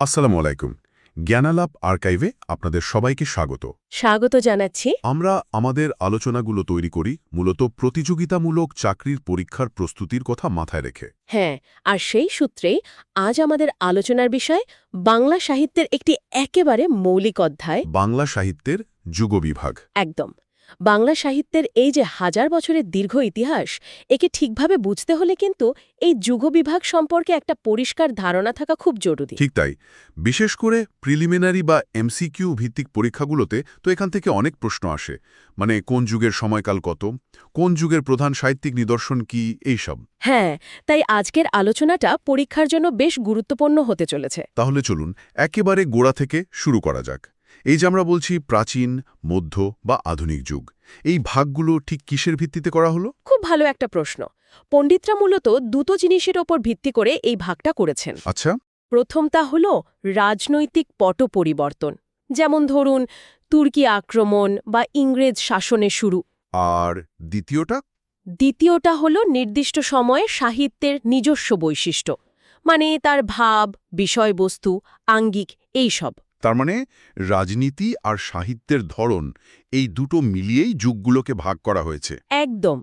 আসসালামু আলাইকুম। জ্ঞানালাপ আর্কাইভে আপনাদের সবাইকে স্বাগত। স্বাগত জানাচ্ছি। আমরা আমাদের আলোচনাগুলো তৈরি করি মূলত প্রতিযোগিতামূলক চাকরির পরীক্ষার প্রস্তুতির কথা মাথায় রেখে। হ্যাঁ, আর সেই সূত্রেই আজ আমাদের আলোচনার বিষয় বাংলা সাহিত্যের একটি একেবারে মৌলিক অধ্যায়। বাংলা সাহিত্যের যুগবিভাগ। একদম। বাংলা সাহিত্যের এই যে হাজার বছরের দীর্ঘ ইতিহাস, একে ঠিকভাবে বুঝতে হলে কিন্তু এই যুগবিভাগ সম্পর্কে একটা পরিষ্কার ধারণা থাকা খুব জরুরি। ঠিক তাই। বিশেষ করে প্রিলিমিনারি বা এমসিকিউ ভিত্তিক পরীক্ষাগুলোতে তো এখান থেকে অনেক প্রশ্ন আসে। মানে কোন যুগের সময়কাল কত, কোন যুগের প্রধান সাহিত্যিক নিদর্শন কি, এইসব। হ্যাঁ, তাই আজকের আলোচনাটা পরীক্ষার জন্য বেশ গুরুত্বপূর্ণ হতে চলেছে। তাহলে চলুন একেবারে গোড়া থেকে শুরু করা যাক। এই যে আমরা বলছি প্রাচীন, মধ্য বা আধুনিক যুগ, এই ভাগগুলো ঠিক কিসের ভিত্তিতে করা হলো? খুব ভালো একটা প্রশ্ন। পণ্ডিতরা মূলত দুটো জিনিসের ওপর ভিত্তি করে এই ভাগটা করেছেন। আচ্ছা। প্রথমটা হল রাজনৈতিক পট পরিবর্তন, যেমন ধরুন তুর্কি আক্রমণ বা ইংরেজ শাসনের শুরু। আর দ্বিতীয়টা? দ্বিতীয়টা হল নির্দিষ্ট সময়ে সাহিত্যের নিজস্ব বৈশিষ্ট্য, মানে তার ভাব, বিষয়বস্তু, আঙ্গিক এইসব। তার মানে রাজনীতি আর সাহিত্যের ধরন, এই দুটো মিলিয়েই যুগগুলোকে ভাগ করা হয়েছে। একদম।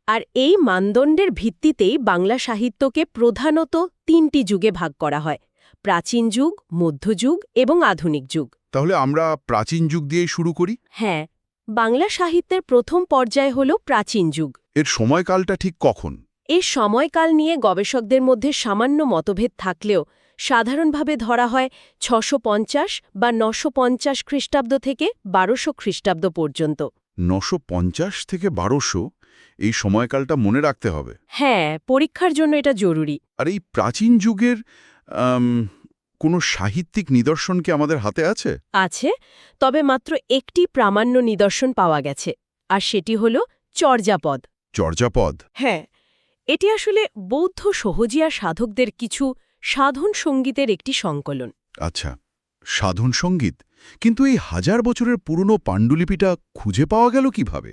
আর এই মানদণ্ডের ভিত্তিতেই বাংলা সাহিত্যকে প্রধানত তিনটি যুগে ভাগ করা হয়: প্রাচীন যুগ, মধ্যযুগ এবং আধুনিক যুগ। তাহলে আমরা প্রাচীন যুগ দিয়েই শুরু করি। হ্যাঁ, বাংলা সাহিত্যের প্রথম পর্যায় হল প্রাচীন যুগ। এর সময়কালটা ঠিক কখন? এই সময়কাল নিয়ে গবেষকদের মধ্যে সামান্য মতভেদ থাকলেও সাধারণভাবে ধরা হয় ৬৫০ বা ৯৫০ খ্রিস্টাব্দ থেকে ১২০০ খ্রিস্টাব্দ পর্যন্ত। ৯৫০ থেকে ১২০০, এই সময়কালটা মনে রাখতে হবে। হ্যাঁ, পরীক্ষার জন্য এটা জরুরি। আর এই প্রাচীন যুগের আম, কোনো সাহিত্যিক নিদর্শন কি আমাদের হাতে আছে? আছে, তবে মাত্র একটি প্রামাণ্য নিদর্শন পাওয়া গেছে, আর সেটি হল চর্যাপদ। চর্যাপদ? হ্যাঁ, এটি আসলে বৌদ্ধ সহজিয়া সাধকদের কিছু সাধন সঙ্গীতের একটি সংকলন। আচ্ছা, সাধন সঙ্গীত। কিন্তু এই হাজার বছরের পুরনো পাণ্ডুলিপিটা খুঁজে পাওয়া গেল কিভাবে?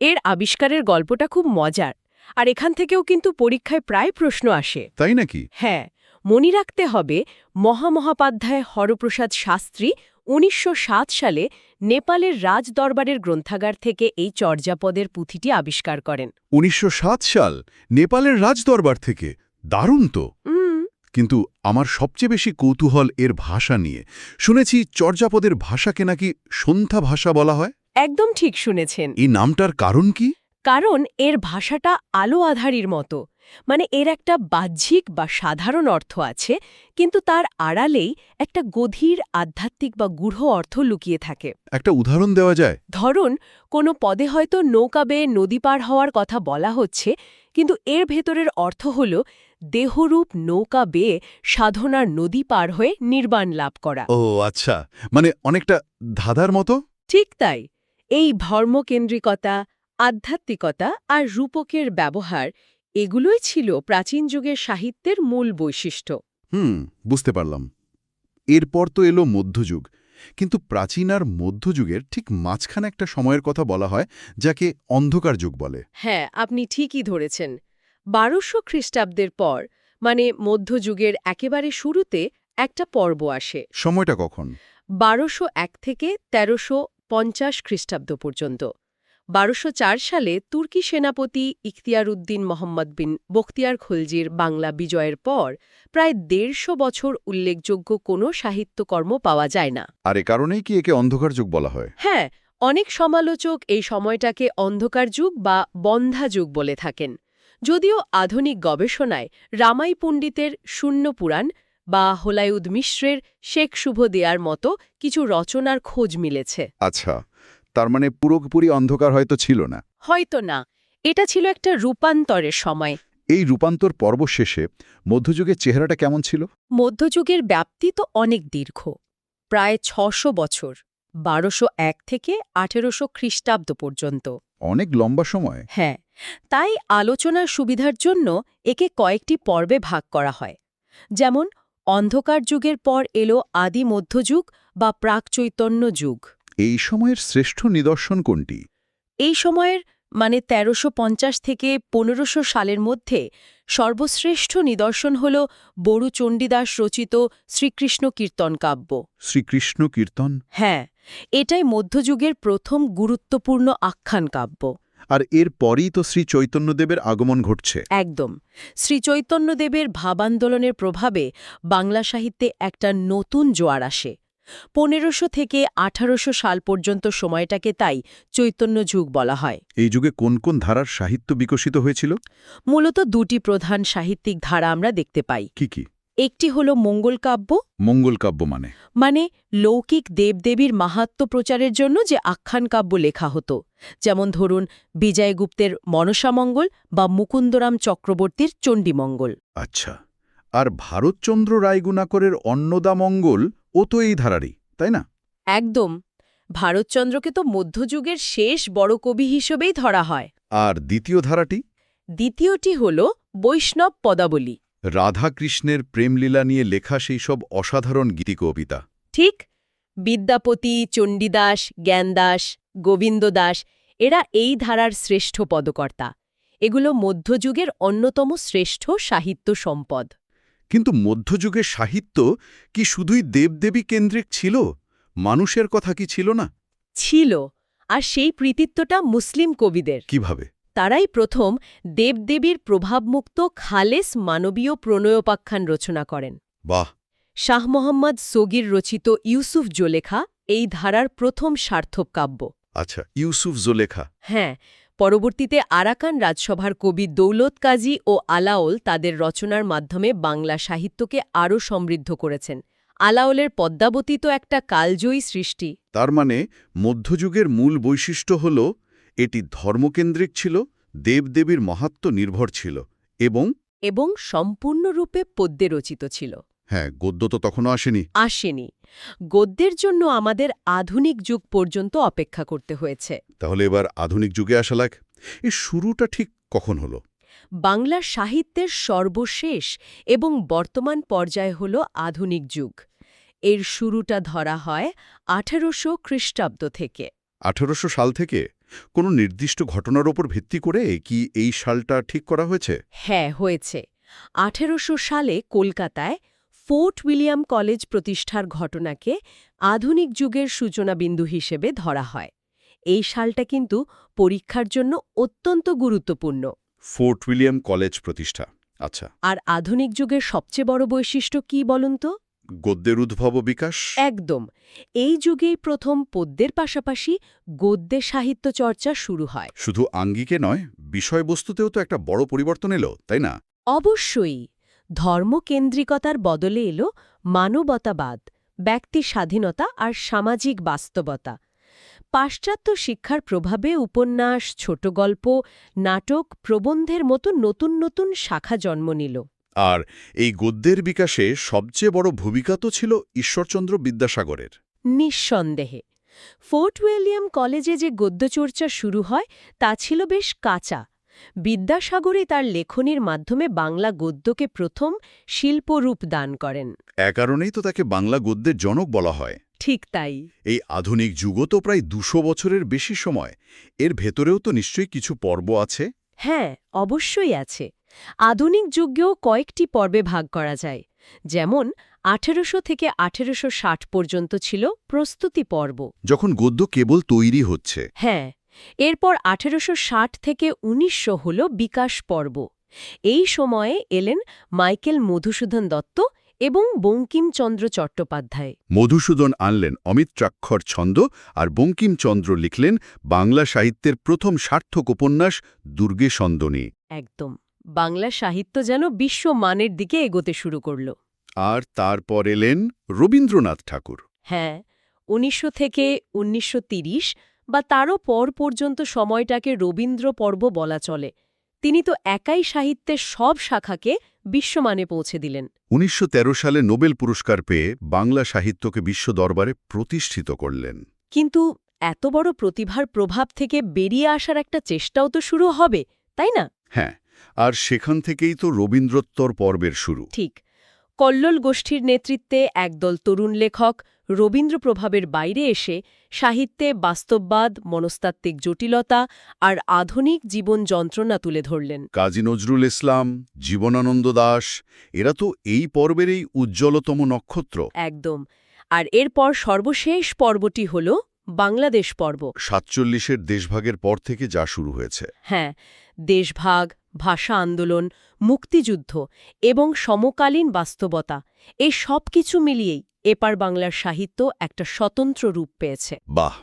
এর আবিষ্কারের গল্পটা খুব মজার, আর এখান থেকেও কিন্তু পরীক্ষায় প্রায় প্রশ্ন আসে। তাই নাকি? হ্যাঁ, মনে রাখতে হবে মহামহাপাধ্যায় হরপ্রসাদ শাস্ত্রী ১৯০৭ সালে নেপালের রাজদরবারের গ্রন্থাগার থেকে এই চর্যাপদের পুঁথিটি আবিষ্কার করেন। ১৯০৭ সাল, নেপালের রাজদরবার থেকে? দারুণ তো। কিন্তু আমার সবচেয়ে বেশি কৌতূহল এর ভাষা নিয়ে। শুনেছি চর্যাপদের ভাষাকে নাকি সন্ধ্যা ভাষা বলা হয়। একদম ঠিক শুনেছেন। এই নামটার কারণ কি? কারণ এর ভাষাটা আলো আধারির মতো, মানে এর একটা বাহ্যিক বা সাধারণ অর্থ আছে, কিন্তু তার আড়ালেই একটা গভীর আধ্যাত্মিক বা গূঢ় অর্থ লুকিয়ে থাকে। একটা উদাহরণ দেওয়া যায়? ধরুন, কোনো পদে হয়তো নৌকা বেয়ে নদী পার হওয়ার কথা বলা হচ্ছে, কিন্তু এর ভেতরের অর্থ হল দেহরূপ নৌকা বেয়ে সাধনার নদী পার হয়ে নির্বাণ লাভ করা। ও আচ্ছা, মানে অনেকটা ধাঁধার মতো। ঠিক তাই। এই ধর্মকেন্দ্রিকতা, আধ্যাত্মিকতা আর রূপকের ব্যবহার, এগুলোই ছিল প্রাচীন যুগের সাহিত্যের মূল বৈশিষ্ট্য। বুঝতে পারলাম। এরপর তো এলো মধ্যযুগ। কিন্তু প্রাচীন আর মধ্যযুগের ঠিক মাঝখানে একটা সময়ের কথা বলা হয়, যাকে অন্ধকার যুগ বলে। হ্যাঁ, আপনি ঠিকই ধরেছেন। ১২০০ খ্রিস্টাব্দের পর, মানে মধ্যযুগের একেবারে শুরুতে একটা পর্ব আসে। সময়টা কখন? ১২০১ থেকে ১৩৫০ খ্রিস্টাব্দ পর্যন্ত। ১২০৪ সালে তুর্কি সেনাপতি ইখতিয়ার উদ্দিন মোহাম্মদ বিন বখতিয়ার খলজির বাংলা বিজয়ের পর প্রায় ১৫০ বছর উল্লেখযোগ্য কোনো সাহিত্যকর্ম পাওয়া যায় না। আর এ কারণেই কি একে অন্ধকার যুগ বলা হয়? হ্যাঁ, অনেক সমালোচক এই সময়টাকে অন্ধকার যুগ বা বন্ধা যুগ বলে থাকেন। যদিও আধুনিক গবেষণায় রামাই পণ্ডিতের শূন্য পুরাণ বা হোলায়ুদ মিশ্রের শেখ শুভ দেয়ার মতো কিছু রচনার খোঁজ মিলেছে। আচ্ছা, তার মানে পুরোপুরি অন্ধকার হয়তো ছিল না। হয়তো না, এটা ছিল একটা রূপান্তরের সময়। এই রূপান্তর পর্ব শেষে মধ্যযুগের চেহারাটা কেমন ছিল? মধ্যযুগের ব্যাপ্তি তো অনেক দীর্ঘ, প্রায় ৬০০ বছর, ১২০১ থেকে ১৮০০ খ্রিস্টাব্দ পর্যন্ত। অনেক লম্বা সময়। হ্যাঁ, তাই আলোচনার সুবিধার জন্য একে কয়েকটি পর্বে ভাগ করা হয়। যেমন অন্ধকার যুগের পর এলো আদি মধ্যযুগ বা প্রাকচৈতন্য যুগ। এই সময়ের শ্রেষ্ঠ নিদর্শন কোনটি? এই সময়ের মানে ১৩৫০ থেকে ১৫০০ সালের মধ্যে সর্বশ্রেষ্ঠ নিদর্শন হল বড়ু চণ্ডীদাস রচিত শ্রীকৃষ্ণ কীর্তন কাব্য। শ্রীকৃষ্ণ কীর্তন? হ্যাঁ, এটাই মধ্যযুগের প্রথম গুরুত্বপূর্ণ আখ্যান কাব্য। আর এর পরই তো শ্রী চৈতন্যদেবের আগমন ঘটছে। একদম। শ্রীচৈতন্যদেবের ভাবান্দোলনের প্রভাবে বাংলা সাহিত্যে একটা নতুন জোয়ার আসে। ১৫০০ থেকে ১৮০০ সাল পর্যন্ত সময়টাকে তাই চৈতন্য যুগ বলা হয়। এই যুগে কোন কোন ধারার সাহিত্য বিকশিত হয়েছিল? মূলত দুটি প্রধান সাহিত্যিক ধারা আমরা দেখতে পাই। কি কি? একটি হল মঙ্গল কাব্য, মঙ্গল কাব্য মানে লৌকিক দেবদেবীর মাহাত্ম্য প্রচারের জন্য যে আখ্যান কাব্য লেখা হতো, যেমন ধরুন বিজয়গুপ্তের মনসামঙ্গল বা মুকুন্দরাম চক্রবর্তীর চণ্ডীমঙ্গল। আচ্ছা, আর ভারতচন্দ্র রায়গুণাকরের অন্নদামঙ্গল ও তো এই ধারারই, তাই না? একদম। ভারতচন্দ্রকে তো মধ্যযুগের শেষ বড় কবি হিসেবেই ধরা হয়। আর দ্বিতীয় ধারাটি? দ্বিতীয়টি হল বৈষ্ণব পদাবলী। রাধাকৃষ্ণের প্রেমলীলা নিয়ে লেখা সেই সব অসাধারণ গীতিকবিতা। ঠিক। বিদ্যাপতি, চণ্ডীদাস, জ্ঞানদাস, গোবিন্দ দাস এরা এই ধারার শ্রেষ্ঠ পদকর্তা। এগুলো মধ্যযুগের অন্যতম শ্রেষ্ঠ সাহিত্য সম্পদ। কিন্তু মধ্যযুগের সাহিত্য কি শুধুই দেবদেবী কেন্দ্রিক ছিল? মানুষের কথা কি ছিল না? ছিল, আর সেই কৃতিত্বটা মুসলিম কবিদের। কিভাবে? তারাই প্রথম দেবদেবীর প্রভাবমুক্ত খালেস মানবীয় প্রণয়োপাখ্যান রচনা করেন। বাহ! শাহ মোহাম্মদ সগীর রচিত ইউসুফ জোলেখা এই ধারার প্রথম সার্থক কাব্য। আচ্ছা, ইউসুফ জোলেখা। হ্যাঁ, পরবর্তীতে আরাকান রাজসভার কবি দৌলত কাজী ও আলাওল তাদের রচনার মাধ্যমে বাংলা সাহিত্যকে আরও সমৃদ্ধ করেছেন। আলাওলের পদ্মাবতী তো একটা কালজয়ী সৃষ্টি। তার মানে মধ্যযুগের মূল বৈশিষ্ট্য হল এটি ধর্মকেন্দ্রিক ছিল, দেবদেবীর মাহাত্ম্য নির্ভর ছিল এবং সম্পূর্ণরূপে পদ্যে রচিত ছিল। হ্যাঁ, গদ্য তো তখনও আসেনি। গদ্যের জন্য আমাদের আধুনিক যুগ পর্যন্ত অপেক্ষা করতে হয়েছে। তাহলে এবার আধুনিক যুগে আসা লাগ। এর শুরুটা ঠিক কখন হলো? বাংলা সাহিত্যের সর্বশেষ এবং বর্তমান পর্যায় হল আধুনিক যুগ। এর শুরুটা ধরা হয় ১৮০০ খ্রিস্টাব্দ থেকে। ১৮০০ সাল থেকে? কোনো নির্দিষ্ট ঘটনার ওপর ভিত্তি করে কি এই সালটা ঠিক করা হয়েছে? হ্যাঁ, হয়েছে। ১৮০০ সালে কলকাতায় ফোর্ট উইলিয়াম কলেজ প্রতিষ্ঠার ঘটনাকে আধুনিক যুগের সূচনাবিন্দু হিসেবে ধরা হয়। এই সালটা কিন্তু পরীক্ষার জন্য অত্যন্ত গুরুত্বপূর্ণ। ফোর্ট উইলিয়াম কলেজ প্রতিষ্ঠা। আচ্ছা। আর আধুনিক যুগের সবচেয়ে বড় বৈশিষ্ট্য কি বলুন তো? গদ্যের উদ্ভব ও বিকাশ। একদম। এই যুগেই প্রথম পদ্যের পাশাপাশি গদ্যে সাহিত্য চর্চা শুরু হয়। শুধু আঙ্গিকে নয়, বিষয়বস্তুতেও তো একটা বড় পরিবর্তন এলো, তাই না? অবশ্যই। ধর্মকেন্দ্রিকতার বদলে এলো মানবতাবাদ, ব্যক্তি স্বাধীনতা আর সামাজিক বাস্তবতা। পাশ্চাত্য শিক্ষার প্রভাবে উপন্যাস, ছোট গল্প, নাটক, প্রবন্ধের মতো নতুন নতুন শাখা জন্ম নিল। আর এই গদ্যের বিকাশে সবচেয়ে বড় ভূমিকা তো ছিল ঈশ্বরচন্দ্র বিদ্যাসাগরের। নিঃসন্দেহে। ফোর্ট উইলিয়াম কলেজে যে গদ্যচর্চা শুরু হয় তা ছিল বেশ কাঁচা। বিদ্যাসাগরই তার লেখনীর মাধ্যমে বাংলা গদ্যকে প্রথম শিল্পরূপ দান করেন। এ কারণেই তো তাকে বাংলা গদ্যের জনক বলা হয়। ঠিক তাই। এই আধুনিক যুগও তো প্রায় ২০০ বছরের বেশি সময়। এর ভেতরেও তো নিশ্চয়ই কিছু পর্ব আছে। হ্যাঁ, অবশ্যই আছে। আধুনিক যুগেও কয়েকটি পর্বে ভাগ করা যায়। যেমন ১৮০০ থেকে ১৮৬০ পর্যন্ত ছিল প্রস্তুতি পর্ব, যখন গদ্য কেবল তৈরি হচ্ছে। হ্যাঁ। এরপর ১৮৬০ থেকে ১৯০০ হল বিকাশ পর্ব। এই সময়ে এলেন মাইকেল মধুসূদন দত্ত এবং বঙ্কিমচন্দ্র চট্টোপাধ্যায়। মধুসূদন আনলেন অমিত্রাক্ষর ছন্দ, আর বঙ্কিমচন্দ্র লিখলেন বাংলা সাহিত্যের প্রথম সার্থক উপন্যাস দুর্গেশন্দনী। একদম। বাংলা সাহিত্য যেন বিশ্বমানের দিকে এগোতে শুরু করল। আর তারপর এলেন রবীন্দ্রনাথ ঠাকুর। হ্যাঁ, ১৯০০ থেকে ১৯৩০ বা তারও পর পর্যন্ত সময়টাকে রবীন্দ্র পর্ব বলা চলে। তিনি তো একাই সাহিত্যের সব শাখাকে বিশ্বমানে পৌঁছে দিলেন। ১৯১৩ সালে নোবেল পুরস্কার পেয়ে বাংলা সাহিত্যকে বিশ্ব দরবারে প্রতিষ্ঠিত করলেন। কিন্তু এত বড় প্রতিভার প্রভাব থেকে বেরিয়ে আসার একটা চেষ্টাও তো শুরু হবে, তাই না? হ্যাঁ, আর সেখান থেকেই তো রবীন্দ্রোত্তর পর্বের শুরু। ঠিক। কল্লোল গোষ্ঠীর নেতৃত্বে একদল তরুণ লেখক রবীন্দ্র প্রভাবের বাইরে এসে সাহিত্যে বাস্তববাদ, মনস্তাত্ত্বিক জটিলতা আর আধুনিক জীবন যন্ত্রণা তুলে ধরলেন। কাজী নজরুল ইসলাম, জীবনানন্দ দাশ, এরা তো এই পর্বেরই উজ্জ্বলতম নক্ষত্র। একদম। আর এরপর সর্বশেষ পর্বটি হল বাংলাদেশ পর্ব। ৪৭-এর দেশভাগের পর থেকে যা শুরু হয়েছে। হ্যাঁ, দেশভাগ, ভাষা আন্দোলন, মুক্তিযুদ্ধ এবং সমকালীন বাস্তবতা, এই সব কিছু মিলিয়েই এপার বাংলার সাহিত্য একটা স্বতন্ত্র রূপ পেয়েছে। বাহ,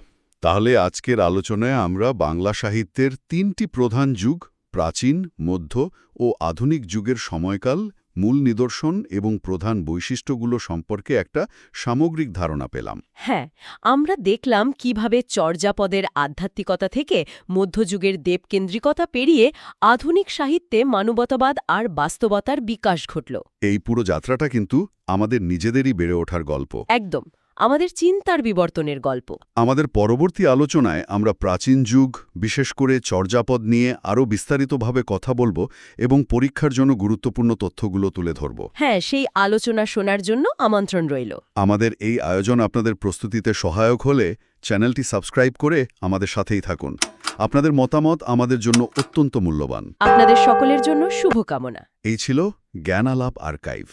তাহলে আজকের আলোচনায় আমরা বাংলা সাহিত্যের ৩টি প্রধান যুগ, প্রাচীন, মধ্য ও আধুনিক যুগের সময়কাল, মূল নিদর্শন এবং প্রধান বৈশিষ্ট্যগুলো সম্পর্কে একটা সামগ্রিক ধারণা পেলাম। হ্যাঁ, আমরা দেখলাম কিভাবে চর্যাপদের আধ্যাত্মিকতা থেকে মধ্যযুগের দেবকেন্দ্রিকতা পেরিয়ে আধুনিক সাহিত্যে মানবতাবাদ আর বাস্তবতার বিকাশ ঘটল। এই পুরো যাত্রাটা কিন্তু আমাদের নিজেদেরই বেড়ে ওঠার গল্প। একদম, আমাদের চিন্তার বিবর্তনের গল্প। আমাদের পরবর্তী আলোচনায় আমরা প্রাচীন যুগ, বিশেষ করে চর্যাপদ নিয়ে আরও বিস্তারিতভাবে কথা বলবো এবং পরীক্ষার জন্য গুরুত্বপূর্ণ তথ্যগুলো তুলে ধরব। হ্যাঁ, সেই আলোচনা শোনার জন্য আমন্ত্রণ রইল। আমাদের এই আয়োজন আপনাদের প্রস্তুতিতে সহায়ক হলে চ্যানেলটি সাবস্ক্রাইব করে আমাদের সাথেই থাকুন। আপনাদের মতামত আমাদের জন্য অত্যন্ত মূল্যবান। আপনাদের সকলের জন্য শুভকামনা। এই ছিল জ্ঞান আলাপ আর্কাইভ।